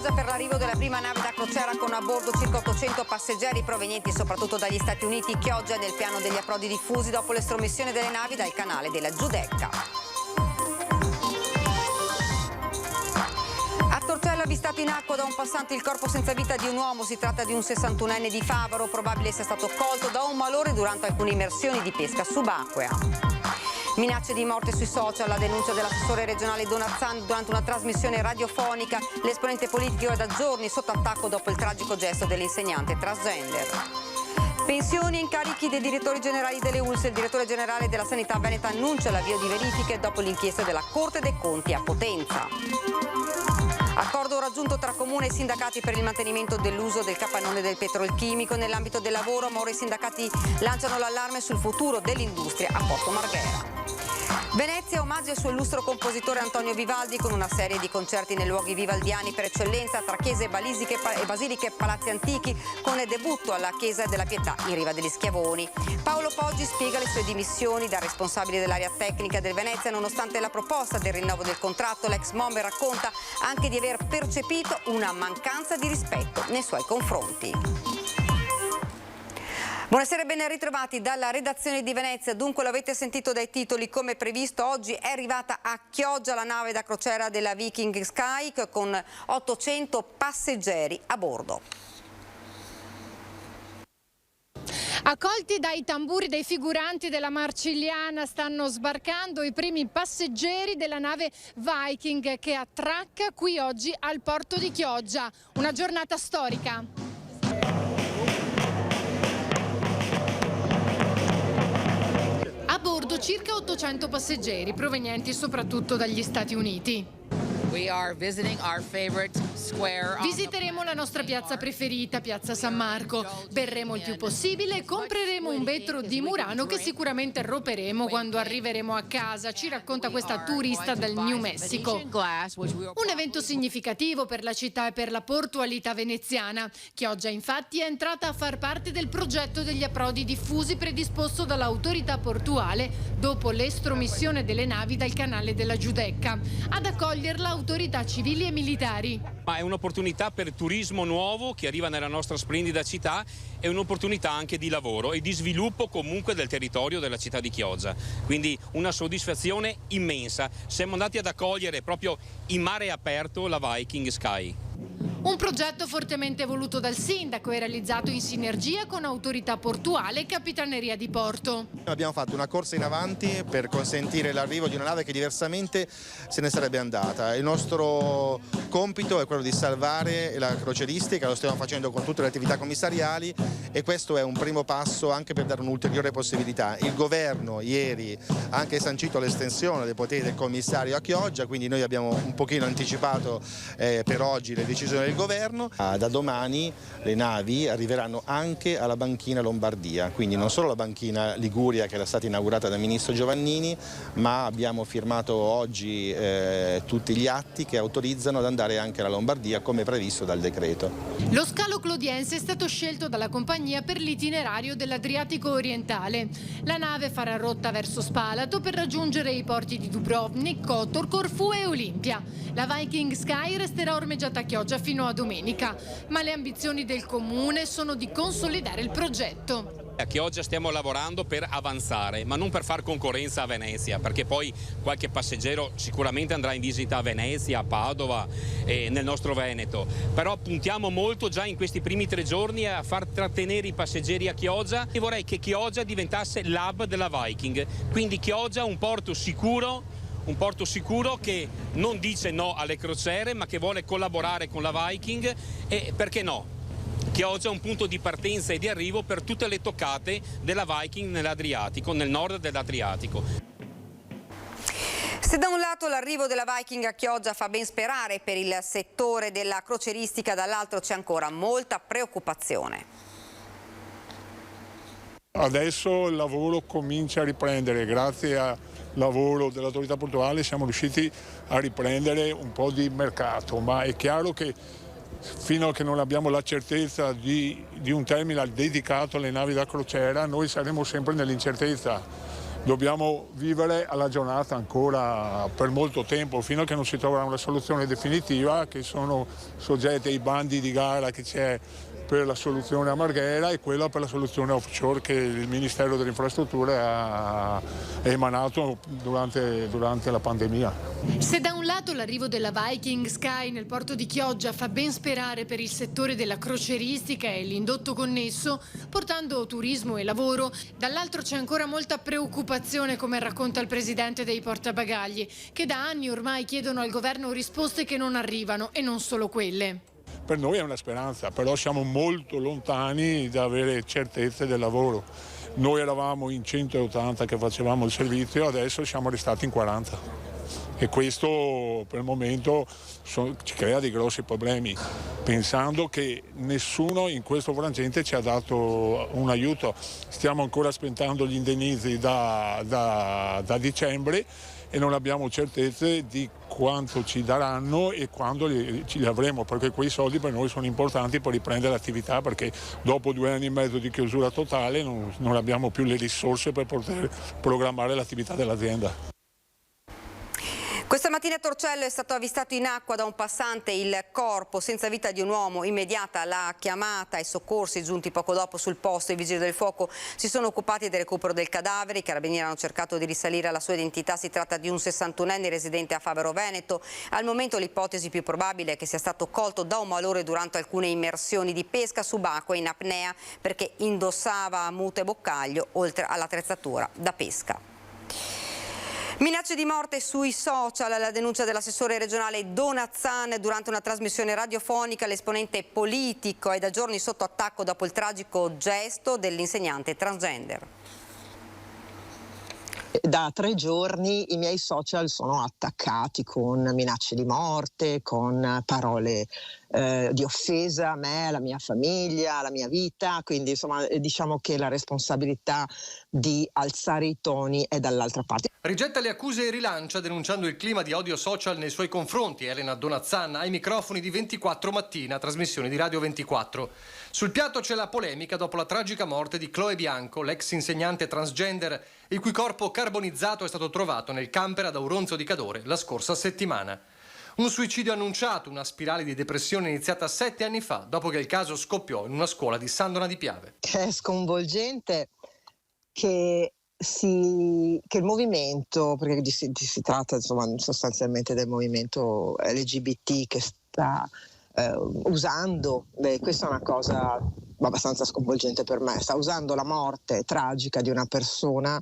Chioggia per l'arrivo della prima nave da crociera con a bordo circa 800 passeggeri provenienti soprattutto dagli Stati Uniti. Chioggia è nel piano degli approdi diffusi dopo l'estromissione delle navi dal canale della Giudecca. A Torcello avvistato in acqua da un passante il corpo senza vita di un uomo. Si tratta di un 61enne di Favaro, probabile sia stato colto da un malore durante alcune immersioni di pesca subacquea. Minacce di morte sui social, la denuncia dell'assessore regionale Donazzan durante una trasmissione radiofonica. L'esponente politico è da giorni sotto attacco dopo il tragico gesto dell'insegnante transgender. Pensioni e incarichi dei direttori generali delle ULSS. Il direttore generale della Sanità Veneta annuncia l'avvio di verifiche dopo l'inchiesta della Corte dei Conti a Potenza. Accordo raggiunto tra comune e sindacati per il mantenimento dell'uso del capannone del petrolchimico. Nell'ambito del lavoro, ora i sindacati lanciano l'allarme sul futuro dell'industria a Porto Marghera. Venezia omaggia il suo illustro compositore Antonio Vivaldi con una serie di concerti nei luoghi vivaldiani per eccellenza tra chiese e basiliche e palazzi antichi, con il debutto alla Chiesa della Pietà in Riva degli Schiavoni. Paolo Poggi spiega le sue dimissioni da responsabile dell'area tecnica del Venezia. Nonostante la proposta del rinnovo del contratto, l'ex Momber racconta anche di aver percepito una mancanza di rispetto nei suoi confronti. Buonasera e ben ritrovati dalla redazione di Venezia. Dunque, lo avete sentito dai titoli, come previsto oggi è arrivata a Chioggia la nave da crociera della Viking Sky con 800 passeggeri a bordo. Accolti dai tamburi dei figuranti della Marcigliana stanno sbarcando i primi passeggeri della nave Viking che attracca qui oggi al porto di Chioggia. Una giornata storica. A bordo circa 800 passeggeri provenienti soprattutto dagli Stati Uniti. Visiteremo la nostra piazza preferita, Piazza San Marco. Berremo il più possibile e compreremo un vetro di Murano che sicuramente roperemo quando arriveremo a casa, ci racconta questa turista dal New Mexico. Un evento significativo per la città e per la portualità veneziana. Chioggia infatti è entrata a far parte del progetto degli approdi diffusi predisposto dall'autorità portuale dopo l'estromissione delle navi dal canale della Giudecca. Ad accoglierla autorità civili e militari. Ma è un'opportunità per turismo nuovo che arriva nella nostra splendida città, è un'opportunità anche di lavoro e di sviluppo comunque del territorio della città di Chioggia. Quindi una soddisfazione immensa. Siamo andati ad accogliere proprio in mare aperto la Viking Sky. Un progetto fortemente voluto dal sindaco e realizzato in sinergia con autorità portuale e capitaneria di porto. Abbiamo fatto una corsa in avanti per consentire l'arrivo di una nave che diversamente se ne sarebbe andata. Il nostro compito è quello di salvare la crocieristica, lo stiamo facendo con tutte le attività commissariali e questo è un primo passo anche per dare un'ulteriore possibilità. Il governo ieri ha anche sancito l'estensione dei poteri del commissario a Chioggia, quindi noi abbiamo un pochino anticipato per oggi le decisioni del governo. Da domani le navi arriveranno anche alla banchina Lombardia, quindi non solo la banchina Liguria che era stata inaugurata dal ministro Giovannini, ma abbiamo firmato oggi tutti gli atti che autorizzano ad andare anche alla Lombardia come previsto dal decreto. Lo scalo clodiense è stato scelto dalla compagnia per l'itinerario dell'Adriatico orientale. La nave farà rotta verso Spalato per raggiungere i porti di Dubrovnik, Kotor, Corfù e Olimpia. La Viking Sky resterà ormeggiata a Chioggia fino a domenica, ma le ambizioni del comune sono di consolidare il progetto. A Chioggia stiamo lavorando per avanzare, ma non per far concorrenza a Venezia, perché poi qualche passeggero sicuramente andrà in visita a Venezia, a Padova e nel nostro Veneto. Però puntiamo molto già in questi primi 3 giorni a far trattenere i passeggeri a Chioggia e vorrei che Chioggia diventasse l'hub della Viking. Quindi Chioggia un porto sicuro che non dice no alle crociere, ma che vuole collaborare con la Viking e perché no? Chioggia è un punto di partenza e di arrivo per tutte le toccate della Viking nell'Adriatico, nel nord dell'Adriatico. Se da un lato l'arrivo della Viking a Chioggia fa ben sperare per il settore della crocieristica, dall'altro c'è ancora molta preoccupazione. Adesso il lavoro comincia a riprendere, grazie al lavoro dell'autorità portuale siamo riusciti a riprendere un po' di mercato, ma è chiaro che fino a che non abbiamo la certezza di un terminal dedicato alle navi da crociera noi saremo sempre nell'incertezza. dobbiamo vivere alla giornata ancora per molto tempo, fino a che non si troverà una soluzione definitiva, che sono soggette ai bandi di gara che c'è per la soluzione a Marghera e quella per la soluzione offshore che il Ministero delle Infrastrutture ha emanato durante la pandemia. Se da un lato l'arrivo della Viking Sky nel porto di Chioggia fa ben sperare per il settore della crocieristica e l'indotto connesso, portando turismo e lavoro, dall'altro c'è ancora molta preoccupazione, come racconta il presidente dei portabagagli, che da anni ormai chiedono al governo risposte che non arrivano, e non solo quelle. Per noi è una speranza, però siamo molto lontani da avere certezze del lavoro. Noi eravamo in 180 che facevamo il servizio, adesso siamo restati in 40 e questo per il momento ci crea dei grossi problemi, pensando che nessuno in questo frangente ci ha dato un aiuto. Stiamo ancora aspettando gli indennizzi da dicembre e non abbiamo certezze di quanto ci daranno e quando ci li avremo, perché quei soldi per noi sono importanti per riprendere l'attività, perché dopo 2 anni e mezzo di chiusura totale non abbiamo più le risorse per poter programmare l'attività dell'azienda. Questa mattina a Torcello è stato avvistato in acqua da un passante il corpo senza vita di un uomo. Immediata la chiamata ai soccorsi giunti poco dopo sul posto. I vigili del fuoco si sono occupati del recupero del cadavere. I carabinieri hanno cercato di risalire alla sua identità. Si tratta di un 61enne residente a Favaro Veneto. Al momento l'ipotesi più probabile è che sia stato colto da un malore durante alcune immersioni di pesca subacquea in apnea, perché indossava muto e boccaglio oltre all'attrezzatura da pesca. Minacce di morte sui social, la denuncia dell'assessore regionale Donazzan durante una trasmissione radiofonica. L'esponente politico è da giorni sotto attacco dopo il tragico gesto dell'insegnante transgender. Da 3 giorni i miei social sono attaccati con minacce di morte, con parole di offesa a me, alla mia famiglia, alla mia vita, quindi insomma diciamo che la responsabilità di alzare i toni è dall'altra parte. Rigetta le accuse e rilancia denunciando il clima di odio social nei suoi confronti. Elena Donazzan ai microfoni di 24 Mattina, trasmissione di Radio 24. Sul piatto c'è la polemica dopo la tragica morte di Chloe Bianco, l'ex insegnante transgender, il cui corpo carbonizzato è stato trovato nel camper ad Auronzo di Cadore la scorsa settimana. Un suicidio annunciato, una spirale di depressione iniziata 7 anni fa, dopo che il caso scoppiò in una scuola di Sandona di Piave. È sconvolgente che il movimento, perché si tratta insomma sostanzialmente del movimento LGBT che sta usando, questa è una cosa abbastanza sconvolgente per me, sta usando la morte tragica di una persona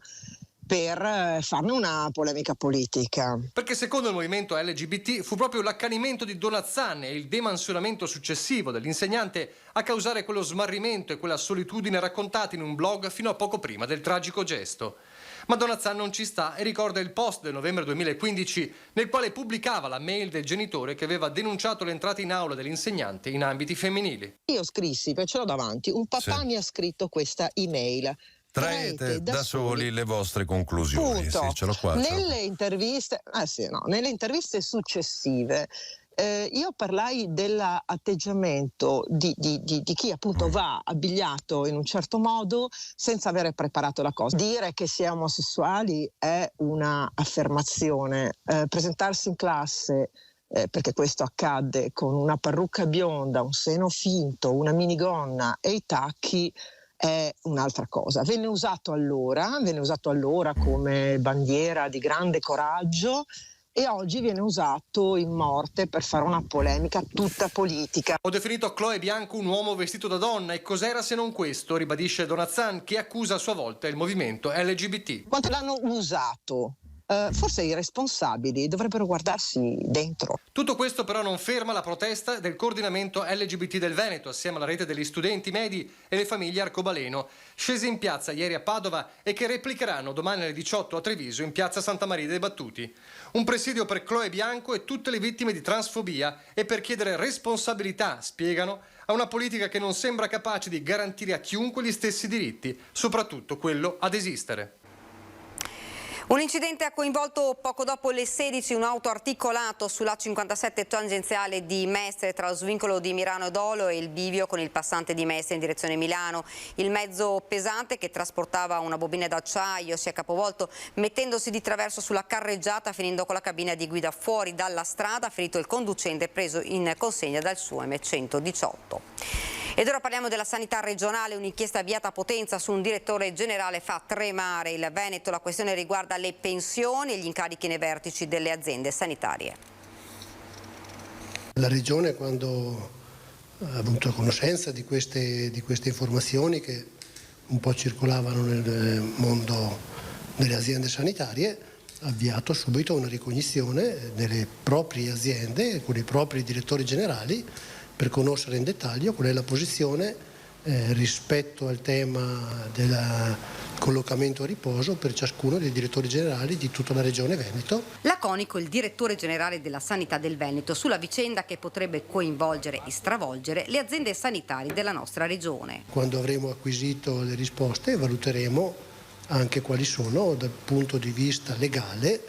per farne una polemica politica. Perché secondo il movimento LGBT fu proprio l'accanimento di Donazzan e il demansionamento successivo dell'insegnante a causare quello smarrimento e quella solitudine raccontati in un blog fino a poco prima del tragico gesto. Ma Donazzan non ci sta e ricorda il post del novembre 2015 nel quale pubblicava la mail del genitore che aveva denunciato l'entrata in aula dell'insegnante in ambiti femminili. Io scrissi, perché ce l'ho davanti, un papà mi ha scritto questa email. Traete da soli le vostre conclusioni. Sì, ce l'ho qua. Nelle interviste successive io parlai dell'atteggiamento di chi appunto va abbigliato in un certo modo senza avere preparato la cosa. Dire che si è omosessuali è una affermazione, presentarsi in classe perché questo accadde con una parrucca bionda, un seno finto, una minigonna e i tacchi è un'altra cosa. Venne usato allora come bandiera di grande coraggio e oggi viene usato in morte per fare una polemica tutta politica. Ho definito Chloe Bianco un uomo vestito da donna e cos'era se non questo, ribadisce Donazzan, che accusa a sua volta il movimento LGBT. Quanto l'hanno usato? Forse i responsabili dovrebbero guardarsi dentro. Tutto questo però non ferma la protesta del coordinamento LGBT del Veneto assieme alla rete degli studenti medi e le famiglie arcobaleno, scesi in piazza ieri a Padova e che replicheranno domani alle 18 a Treviso in piazza Santa Maria dei Battuti. Un presidio per Chloe Bianco e tutte le vittime di transfobia e per chiedere responsabilità, spiegano, a una politica che non sembra capace di garantire a chiunque gli stessi diritti, soprattutto quello ad esistere. Un incidente ha coinvolto poco dopo le 16 un auto articolato sulla 57 tangenziale di Mestre tra lo svincolo di Mirano Dolo e il bivio con il passante di Mestre in direzione Milano. Il mezzo pesante che trasportava una bobina d'acciaio si è capovolto mettendosi di traverso sulla carreggiata finendo con la cabina di guida fuori dalla strada, ferito il conducente preso in consegna dal suo M118. Ed ora parliamo della sanità regionale. Un'inchiesta avviata a Potenza su un direttore generale fa tremare il Veneto. La questione riguarda le pensioni e gli incarichi nei vertici delle aziende sanitarie. La Regione, quando ha avuto conoscenza di queste informazioni che un po' circolavano nel mondo delle aziende sanitarie, ha avviato subito una ricognizione delle proprie aziende con i propri direttori generali per conoscere in dettaglio qual è la posizione rispetto al tema del collocamento a riposo per ciascuno dei direttori generali di tutta la Regione Veneto. Laconico il direttore generale della Sanità del Veneto sulla vicenda che potrebbe coinvolgere e stravolgere le aziende sanitarie della nostra Regione. Quando avremo acquisito le risposte valuteremo anche quali sono dal punto di vista legale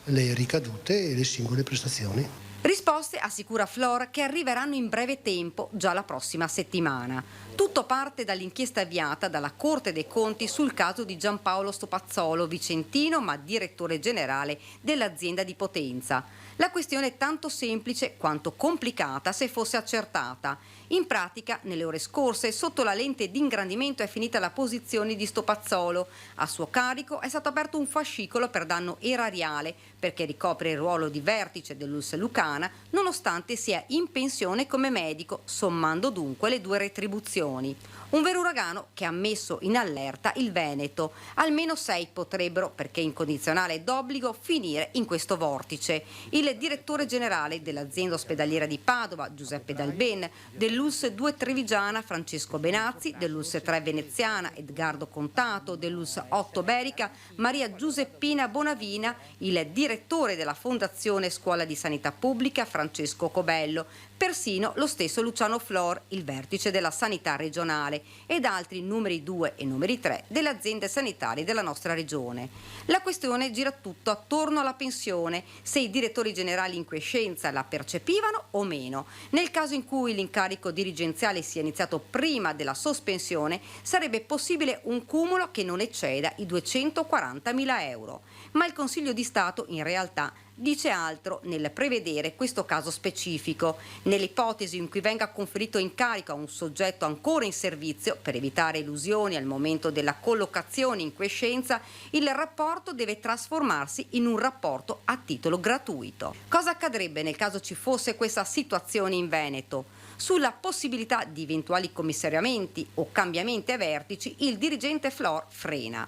le ricadute e le singole prestazioni. Risposte, assicura Flor, che arriveranno in breve tempo, già la prossima settimana. Tutto parte dall'inchiesta avviata dalla Corte dei Conti sul caso di Giampaolo Stopazzolo, vicentino ma direttore generale dell'azienda di Potenza. La questione è tanto semplice quanto complicata se fosse accertata. In pratica, nelle ore scorse, sotto la lente di ingrandimento è finita la posizione di Stopazzolo. A suo carico è stato aperto un fascicolo per danno erariale, perché ricopre il ruolo di vertice dell'ULSS Lucana, nonostante sia in pensione come medico, sommando dunque le due retribuzioni. Un vero uragano che ha messo in allerta il Veneto. Almeno 6 potrebbero, perché incondizionale d'obbligo, finire in questo vortice. Il direttore generale dell'azienda ospedaliera di Padova, Giuseppe Dalben, dell'ULSS 2 Trevigiana, Francesco Benazzi, dell'ULSS 3 Veneziana, Edgardo Contato, dell'ULSS 8 Berica, Maria Giuseppina Bonavina, il direttore della Fondazione Scuola di Sanità Pubblica, Francesco Cobello, persino lo stesso Luciano Flor, il vertice della sanità regionale, ed altri numeri 2 e numeri 3 delle aziende sanitarie della nostra regione. La questione gira tutto attorno alla pensione, se i direttori generali in quiescenza la percepivano o meno. Nel caso in cui l'incarico dirigenziale sia iniziato prima della sospensione, sarebbe possibile un cumulo che non ecceda i 240.000 euro. Ma il Consiglio di Stato in realtà dice altro nel prevedere questo caso specifico. Nell'ipotesi in cui venga conferito incarico a un soggetto ancora in servizio, per evitare illusioni al momento della collocazione in quiescenza, il rapporto deve trasformarsi in un rapporto a titolo gratuito. Cosa accadrebbe nel caso ci fosse questa situazione in Veneto? Sulla possibilità di eventuali commissariamenti o cambiamenti ai vertici, il dirigente Flor frena.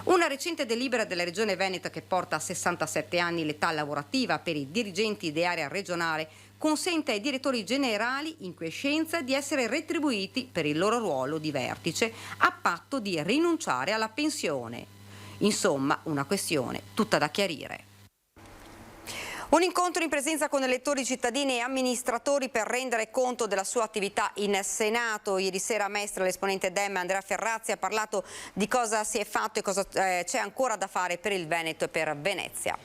Una recente delibera della Regione Veneto che porta a 67 anni l'età lavorativa per i dirigenti di area regionale consente ai direttori generali in quiescenza di essere retribuiti per il loro ruolo di vertice a patto di rinunciare alla pensione. Insomma, una questione tutta da chiarire. Un incontro in presenza con elettori, cittadini e amministratori per rendere conto della sua attività in Senato. Ieri sera a Mestre l'esponente Dem Andrea Ferrazzi ha parlato di cosa si è fatto e cosa c'è ancora da fare per il Veneto e per Venezia.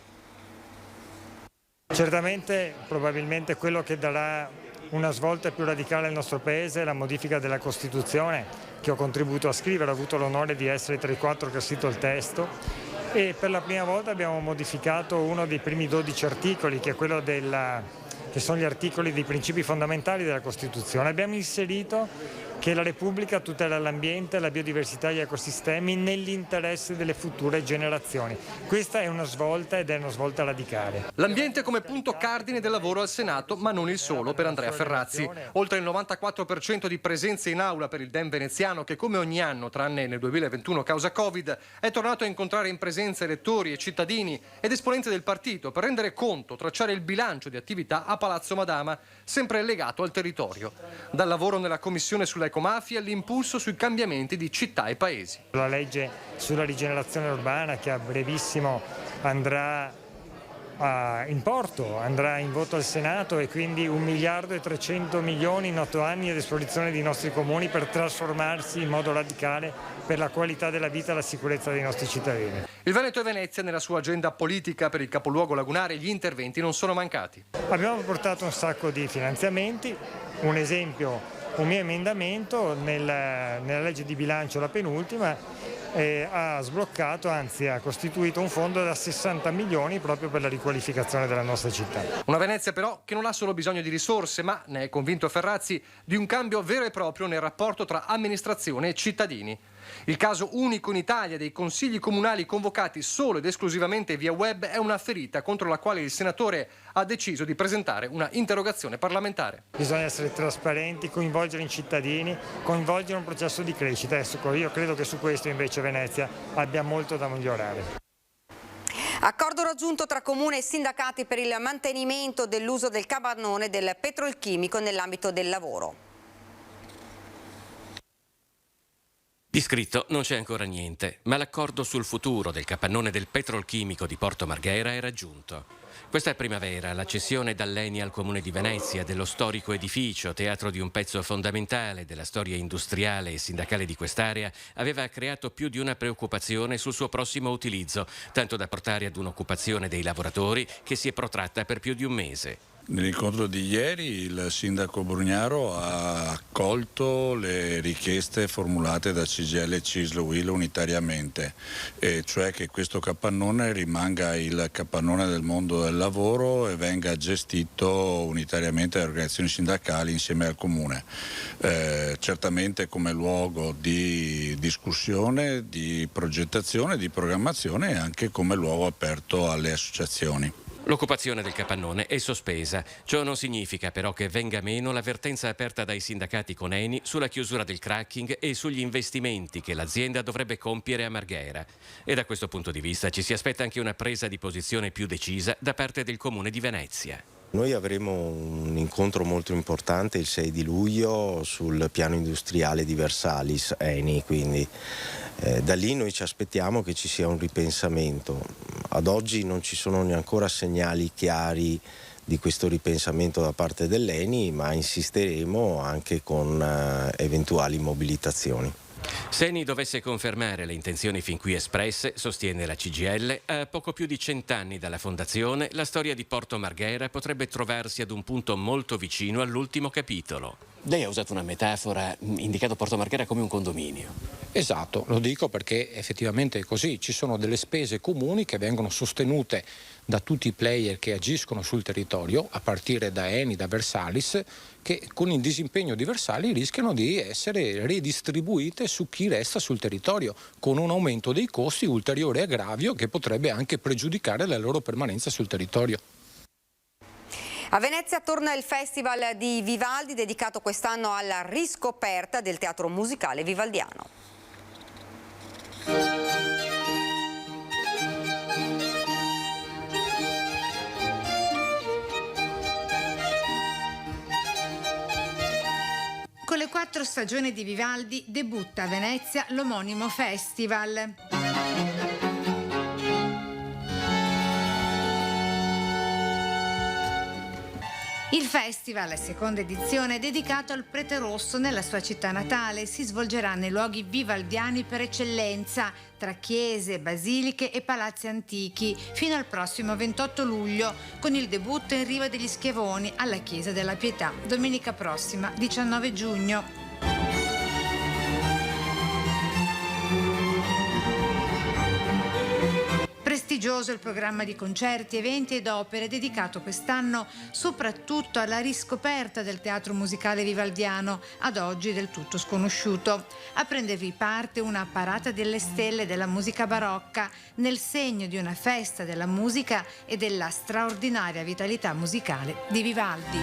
Certamente, probabilmente quello che darà una svolta più radicale al nostro Paese è la modifica della Costituzione che ho contribuito a scrivere, ho avuto l'onore di essere tra i 4 che ha scritto il testo. E per la prima volta abbiamo modificato uno dei primi 12 articoli, che è quello che sono gli articoli dei principi fondamentali della Costituzione. Abbiamo inserito che la Repubblica tutela l'ambiente, la biodiversità e gli ecosistemi nell'interesse delle future generazioni. Questa è una svolta ed è una svolta radicale. L'ambiente come punto cardine del lavoro al Senato, ma non il solo per Andrea Ferrazzi. Oltre il 94% di presenze in aula per il Dem veneziano che come ogni anno, tranne nel 2021 causa Covid, è tornato a incontrare in presenza elettori e cittadini ed esponenti del partito per rendere conto, tracciare il bilancio di attività a Palazzo Madama, sempre legato al territorio. Dal lavoro nella Commissione sulla ecomafia all'impulso sui cambiamenti di città e paesi. La legge sulla rigenerazione urbana che a brevissimo andrà in porto, andrà in voto al Senato e quindi 1 miliardo e 300 milioni in 8 anni a disposizione dei nostri comuni per trasformarsi in modo radicale per la qualità della vita e la sicurezza dei nostri cittadini. Il Veneto e Venezia nella sua agenda politica per il capoluogo lagunare gli interventi non sono mancati. Abbiamo portato un sacco di finanziamenti, un esempio, un mio emendamento nella legge di bilancio, la penultima, ha sbloccato, anzi ha costituito un fondo da 60 milioni proprio per la riqualificazione della nostra città. Una Venezia però che non ha solo bisogno di risorse, ma, ne è convinto Ferrazzi, di un cambio vero e proprio nel rapporto tra amministrazione e cittadini. Il caso unico in Italia dei consigli comunali convocati solo ed esclusivamente via web è una ferita contro la quale il senatore ha deciso di presentare una interrogazione parlamentare. Bisogna essere trasparenti, coinvolgere i cittadini, coinvolgere un processo di crescita. Io credo che su questo invece Venezia abbia molto da migliorare. Accordo raggiunto tra comune e sindacati per il mantenimento dell'uso del capannone del petrolchimico nell'ambito del lavoro. Di scritto non c'è ancora niente, ma l'accordo sul futuro del capannone del petrolchimico di Porto Marghera è raggiunto. Questa primavera la cessione dall'ENI al Comune di Venezia dello storico edificio, teatro di un pezzo fondamentale della storia industriale e sindacale di quest'area, aveva creato più di una preoccupazione sul suo prossimo utilizzo, tanto da portare ad un'occupazione dei lavoratori che si è protratta per più di un mese. Nell'incontro di ieri il sindaco Brugnaro ha accolto le richieste formulate da CGIL e CISL UIL unitariamente, e cioè che questo capannone rimanga il capannone del mondo del lavoro e venga gestito unitariamente dalle organizzazioni sindacali insieme al Comune, certamente come luogo di discussione, di progettazione, di programmazione e anche come luogo aperto alle associazioni. L'occupazione del capannone è sospesa. Ciò non significa però che venga meno l'avvertenza aperta dai sindacati con ENI sulla chiusura del cracking e sugli investimenti che l'azienda dovrebbe compiere a Marghera. E da questo punto di vista ci si aspetta anche una presa di posizione più decisa da parte del Comune di Venezia. Noi avremo un incontro molto importante il 6 di luglio sul piano industriale di Versalis, ENI, quindi da lì noi ci aspettiamo che ci sia un ripensamento. Ad oggi non ci sono ancora segnali chiari di questo ripensamento da parte dell'ENI, ma insisteremo anche con eventuali mobilitazioni. Se ENI dovesse confermare le intenzioni fin qui espresse, sostiene la CGIL, a poco più di 100 anni dalla fondazione, la storia di Porto Marghera potrebbe trovarsi ad un punto molto vicino all'ultimo capitolo. Lei ha usato una metafora, indicato Porto Marghera come un condominio. Esatto, lo dico perché effettivamente è così. Ci sono delle spese comuni che vengono sostenute da tutti i player che agiscono sul territorio, a partire da ENI, da Versalis, che con il disimpegno di Versalis rischiano di essere redistribuite su chi resta sul territorio, con un aumento dei costi ulteriore aggravio che potrebbe anche pregiudicare la loro permanenza sul territorio. A Venezia torna il Festival di Vivaldi, dedicato quest'anno alla riscoperta del teatro musicale vivaldiano. Con le 4 stagioni di Vivaldi debutta a Venezia l'omonimo festival. Il festival, seconda edizione, è dedicato al Prete Rosso nella sua città natale. Si svolgerà nei luoghi vivaldiani per eccellenza, tra chiese, basiliche e palazzi antichi, fino al prossimo 28 luglio, con il debutto in Riva degli Schiavoni alla Chiesa della Pietà, domenica prossima, 19 giugno. Prestigioso il programma di concerti, eventi ed opere dedicato quest'anno soprattutto alla riscoperta del teatro musicale vivaldiano, ad oggi del tutto sconosciuto. A prendervi parte una parata delle stelle della musica barocca, nel segno di una festa della musica e della straordinaria vitalità musicale di Vivaldi.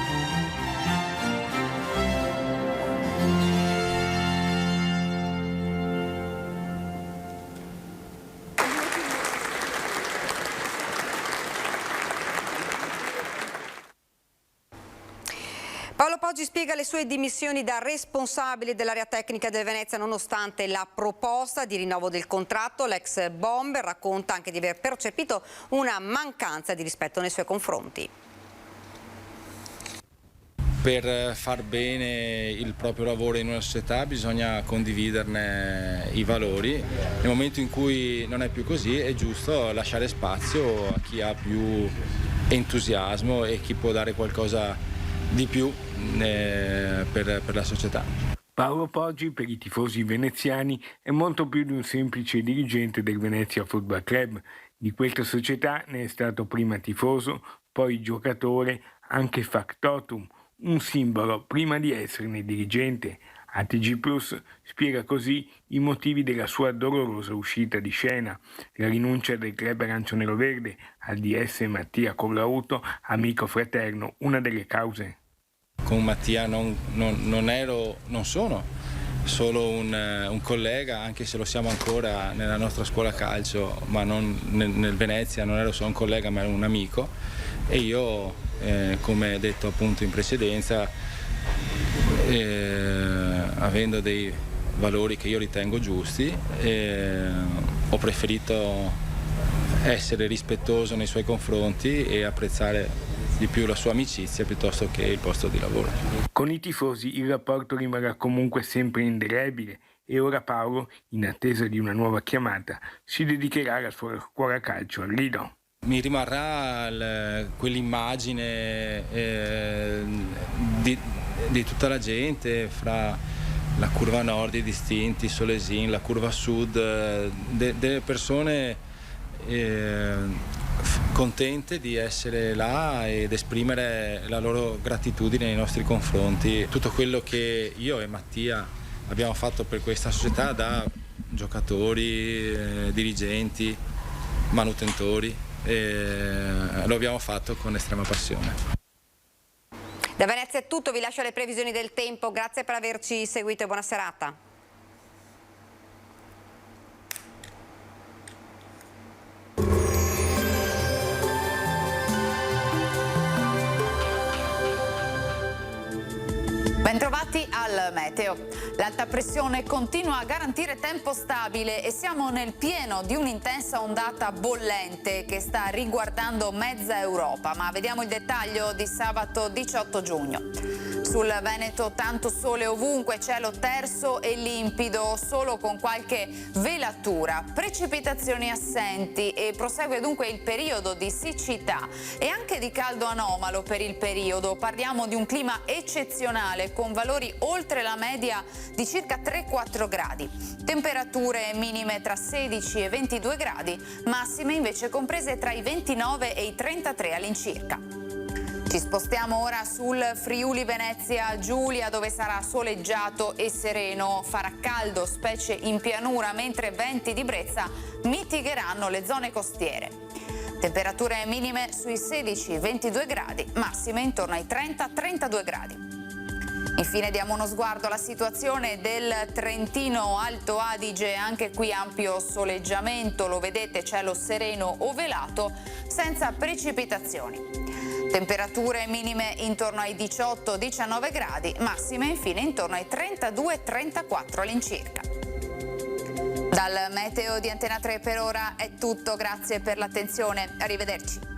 Paolo Poggi spiega le sue dimissioni da responsabile dell'area tecnica del Venezia nonostante la proposta di rinnovo del contratto. L'ex bomber racconta anche di aver percepito una mancanza di rispetto nei suoi confronti. Per far bene il proprio lavoro in una società bisogna condividerne i valori. Nel momento in cui non è più così è giusto lasciare spazio a chi ha più entusiasmo e chi può dare qualcosa di più per la società. Paolo Poggi per i tifosi veneziani è molto più di un semplice dirigente del Venezia Football Club. Di questa società ne è stato prima tifoso, poi giocatore, anche factotum, un simbolo prima di esserne dirigente. ATG Plus spiega così i motivi della sua dolorosa uscita di scena, la rinuncia del club arancio-nero-verde al DS Mattia Collauto, amico fraterno, una delle cause. Con Mattia non sono solo un collega, anche se lo siamo ancora nella nostra scuola calcio, ma non nel Venezia non ero solo un collega ma ero un amico, e io come detto appunto in precedenza, avendo dei valori che io ritengo giusti, ho preferito essere rispettoso nei suoi confronti e apprezzare di più la sua amicizia piuttosto che il posto di lavoro. Con i tifosi il rapporto rimarrà comunque sempre indelebile e ora Paolo, in attesa di una nuova chiamata, si dedicherà alla sua scuola calcio al Lido. Mi rimarrà quell'immagine di tutta la gente fra la curva nord, i distinti, Solesin, la curva sud, delle persone contente di essere là ed esprimere la loro gratitudine nei nostri confronti. Tutto quello che io e Mattia abbiamo fatto per questa società, da giocatori, dirigenti, manutentori, lo abbiamo fatto con estrema passione. Da Venezia è tutto, vi lascio le previsioni del tempo, grazie per averci seguito e buona serata. Bentrovati al meteo. L'alta pressione continua a garantire tempo stabile e siamo nel pieno di un'intensa ondata bollente che sta riguardando mezza Europa, ma vediamo il dettaglio di sabato 18 giugno. Sul Veneto tanto sole ovunque, cielo terso e limpido, solo con qualche velatura, precipitazioni assenti e prosegue dunque il periodo di siccità e anche di caldo anomalo per il periodo. Parliamo di un clima eccezionale con valori oltre la media di circa 3-4 gradi. Temperature minime tra 16 e 22 gradi, massime invece comprese tra i 29 e i 33 all'incirca. Ci spostiamo ora sul Friuli Venezia Giulia, dove sarà soleggiato e sereno. Farà caldo, specie in pianura, mentre venti di brezza mitigheranno le zone costiere. Temperature minime sui 16-22 gradi, massime intorno ai 30-32 gradi. Infine diamo uno sguardo alla situazione del Trentino Alto Adige, anche qui ampio soleggiamento, lo vedete, cielo sereno o velato, senza precipitazioni. Temperature minime intorno ai 18-19 gradi, massime infine intorno ai 32-34 all'incirca. Dal meteo di Antena 3 per ora è tutto, grazie per l'attenzione, arrivederci.